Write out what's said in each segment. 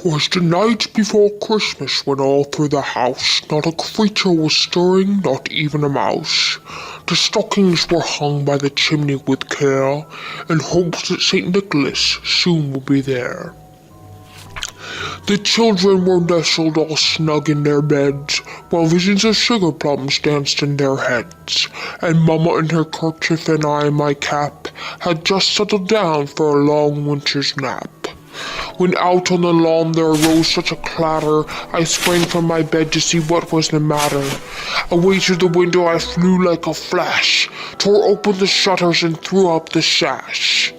'Twas the night before Christmas when all through the house not a creature was stirring, not even a mouse. The stockings were hung by the chimney with care, in hopes that St. Nicholas soon would be there. The children were nestled all snug in their beds, while visions of sugar plums danced in their heads, and Mamma in her kerchief and I in my cap had just settled down for a long winter's nap. When out on the lawn there arose such a clatter, I sprang from my bed to see what was the matter. Away to the window I flew like a flash, tore open the shutters and threw up the sash.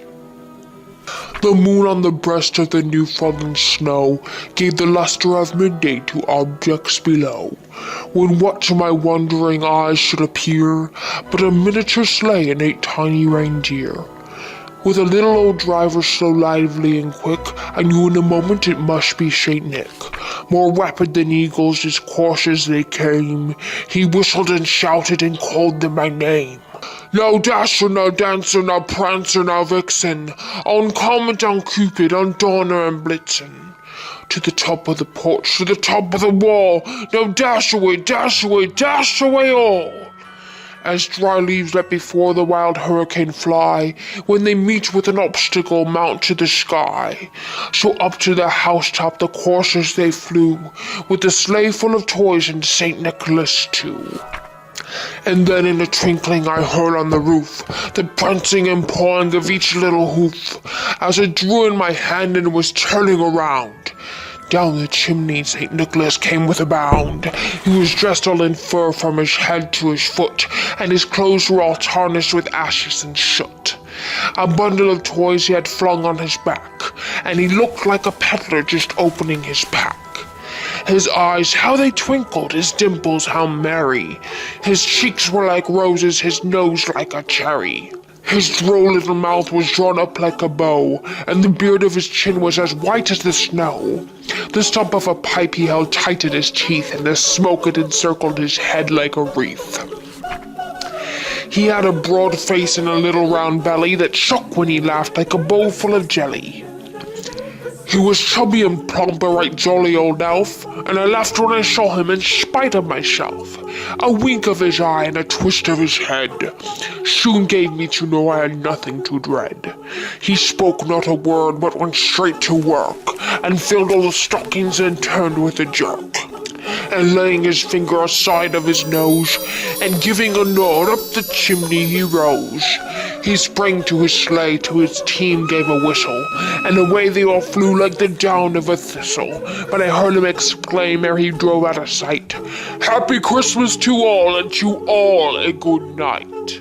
The moon on the breast of the new fallen snow gave the luster of midday to objects below, when what to my wondering eyes should appear but a miniature sleigh and 8 tiny reindeer. With a little old driver so lively and quick, I knew in a moment it must be Saint Nick. More rapid than eagles as course as they came, he whistled and shouted and called them by name. Now Dasher, now Dancer, now Prancer, now Vixen, on Comet, on Cupid, on Donner and Blitzen. To the top of the porch, to the top of the wall, now dash away, dash away, dash away all! As dry leaves let before the wild hurricane fly, when they meet with an obstacle mount to the sky. So up to the housetop the coursers they flew, with the sleigh full of toys and St. Nicholas too. And then in a twinkling I heard on the roof the prancing and pawing of each little hoof, as I drew in my hand and was turning around. Down the chimney St. Nicholas came with a bound. He was dressed all in fur from his head to his foot, and his clothes were all tarnished with ashes and soot. A bundle of toys he had flung on his back, and he looked like a peddler just opening his pack. His eyes, how they twinkled, his dimples, how merry. His cheeks were like roses, his nose like a cherry. His droll little mouth was drawn up like a bow, and the beard of his chin was as white as the snow. The stump of a pipe he held tight in his teeth, and the smoke had encircled his head like a wreath. He had a broad face and a little round belly that shook when he laughed like a bowl full of jelly. He was chubby and plump, a right jolly old elf, and I laughed when I saw him in spite of myself. A wink of his eye and a twist of his head soon gave me to know I had nothing to dread. He spoke not a word, but went straight to work, and filled all the stockings and turned with a jerk. And laying his finger aside of his nose, and giving a nod up the chimney he rose. He sprang to his sleigh, to his team gave a whistle, and away they all flew like the down of a thistle. But I heard him exclaim ere he drove out of sight, "Happy Christmas to all, and to all a good night."